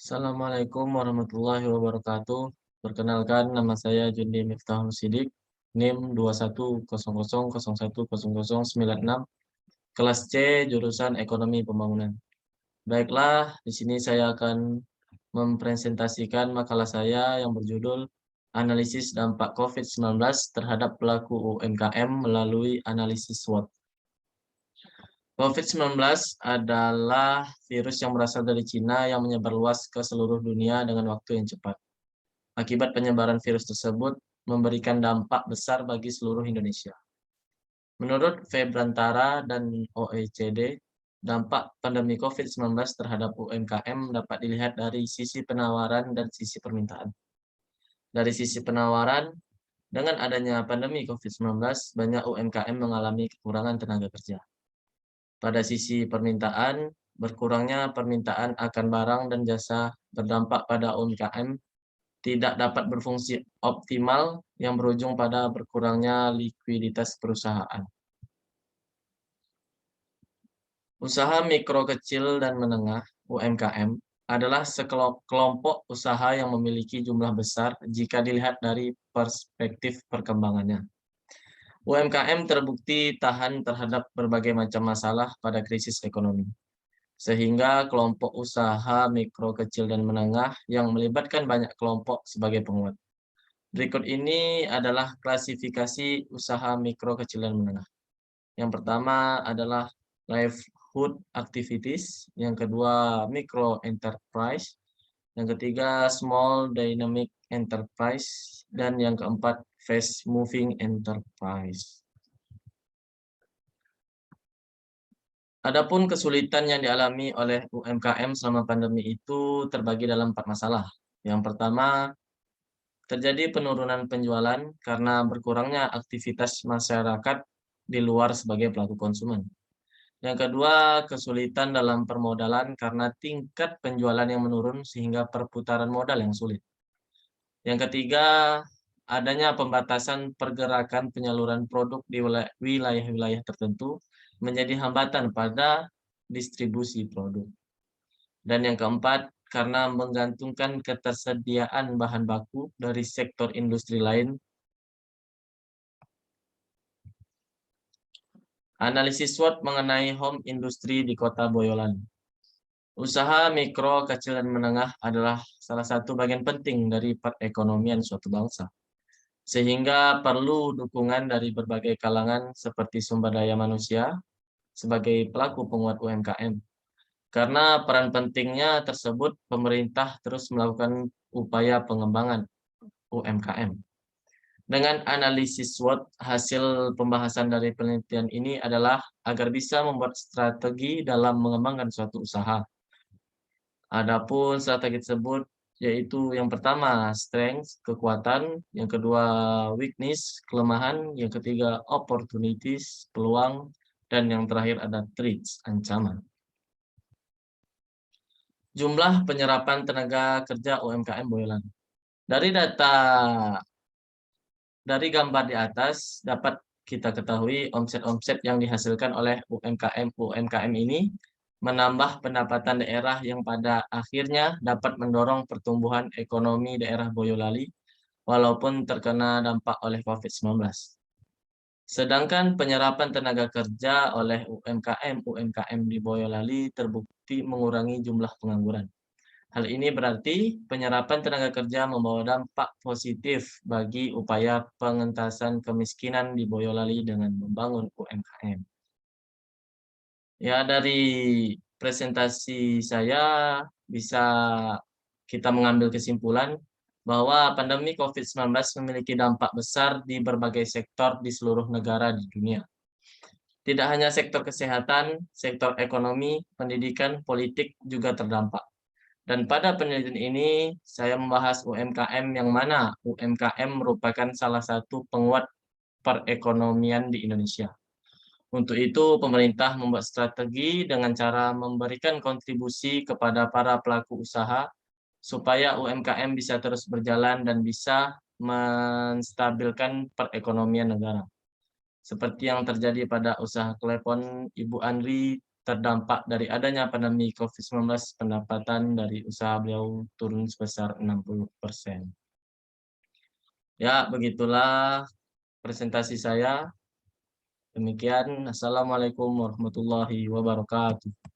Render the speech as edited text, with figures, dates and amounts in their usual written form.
Assalamualaikum warahmatullahi wabarakatuh. Perkenalkan, nama saya Jundi Miftahul Sidik, NIM 2100010096, kelas C, jurusan Ekonomi Pembangunan. Baiklah, di sini saya akan mempresentasikan makalah saya yang berjudul Analisis Dampak COVID-19 terhadap pelaku UMKM melalui analisis SWOT. COVID-19 adalah virus yang berasal dari Cina yang menyebar luas ke seluruh dunia dengan waktu yang cepat. Akibat penyebaran virus tersebut memberikan dampak besar bagi seluruh Indonesia. Menurut Febrantara dan OECD, dampak pandemi COVID-19 terhadap UMKM dapat dilihat dari sisi penawaran dan sisi permintaan. Dari sisi penawaran, dengan adanya pandemi COVID-19, banyak UMKM mengalami kekurangan tenaga kerja. Pada sisi permintaan, berkurangnya permintaan akan barang dan jasa berdampak pada UMKM tidak dapat berfungsi optimal yang berujung pada berkurangnya likuiditas perusahaan. Usaha mikro kecil dan menengah (UMKM) adalah sekelompok usaha yang memiliki jumlah besar jika dilihat dari perspektif perkembangannya. UMKM terbukti tahan terhadap berbagai macam masalah pada krisis ekonomi, sehingga kelompok usaha mikro, kecil, dan menengah yang melibatkan banyak kelompok sebagai penguat. Berikut ini adalah klasifikasi usaha mikro, kecil, dan menengah. Yang pertama adalah livelihood activities, yang kedua micro enterprise, yang ketiga small dynamic enterprise, dan yang keempat fast moving enterprise. Adapun kesulitan yang dialami oleh UMKM selama pandemi itu terbagi dalam 4 masalah. Yang pertama, terjadi penurunan penjualan karena berkurangnya aktivitas masyarakat di luar sebagai pelaku konsumen. Yang kedua, kesulitan dalam permodalan karena tingkat penjualan yang menurun sehingga perputaran modal yang sulit. Yang ketiga, adanya pembatasan pergerakan penyaluran produk di wilayah-wilayah tertentu menjadi hambatan pada distribusi produk. Dan yang keempat, karena menggantungkan ketersediaan bahan baku dari sektor industri lain. Analisis SWOT mengenai home industri di Kota Boyolali. Usaha mikro, kecil, dan menengah adalah salah satu bagian penting dari perekonomian suatu bangsa, sehingga perlu dukungan dari berbagai kalangan seperti sumber daya manusia sebagai pelaku penguat UMKM. Karena peran pentingnya tersebut, pemerintah terus melakukan upaya pengembangan UMKM. Dengan analisis SWOT, hasil pembahasan dari penelitian ini adalah agar bisa membuat strategi dalam mengembangkan suatu usaha. Adapun strategi tersebut yaitu yang pertama strength, kekuatan, yang kedua weakness, kelemahan, yang ketiga opportunities, peluang, dan yang terakhir ada threats, ancaman. Jumlah penyerapan tenaga kerja UMKM Boyolali. Dari gambar di atas dapat kita ketahui omset-omset yang dihasilkan oleh UMKM ini menambah pendapatan daerah yang pada akhirnya dapat mendorong pertumbuhan ekonomi daerah Boyolali walaupun terkena dampak oleh COVID-19. Sedangkan penyerapan tenaga kerja oleh UMKM di Boyolali terbukti mengurangi jumlah pengangguran. Hal ini berarti penyerapan tenaga kerja membawa dampak positif bagi upaya pengentasan kemiskinan di Boyolali dengan membangun UMKM. Ya, dari presentasi saya bisa kita mengambil kesimpulan bahwa pandemi COVID-19 memiliki dampak besar di berbagai sektor di seluruh negara di dunia. Tidak hanya sektor kesehatan, sektor ekonomi, pendidikan, politik juga terdampak. Dan pada penelitian ini, saya membahas UMKM yang mana UMKM merupakan salah satu penguat perekonomian di Indonesia. Untuk itu, pemerintah membuat strategi dengan cara memberikan kontribusi kepada para pelaku usaha supaya UMKM bisa terus berjalan dan bisa menstabilkan perekonomian negara. Seperti yang terjadi pada usaha klepon Ibu Andri terdampak dari adanya pandemi COVID-19, pendapatan dari usaha beliau turun sebesar 60%. Ya, begitulah presentasi saya. Demikian, Assalamualaikum warahmatullahi wabarakatuh.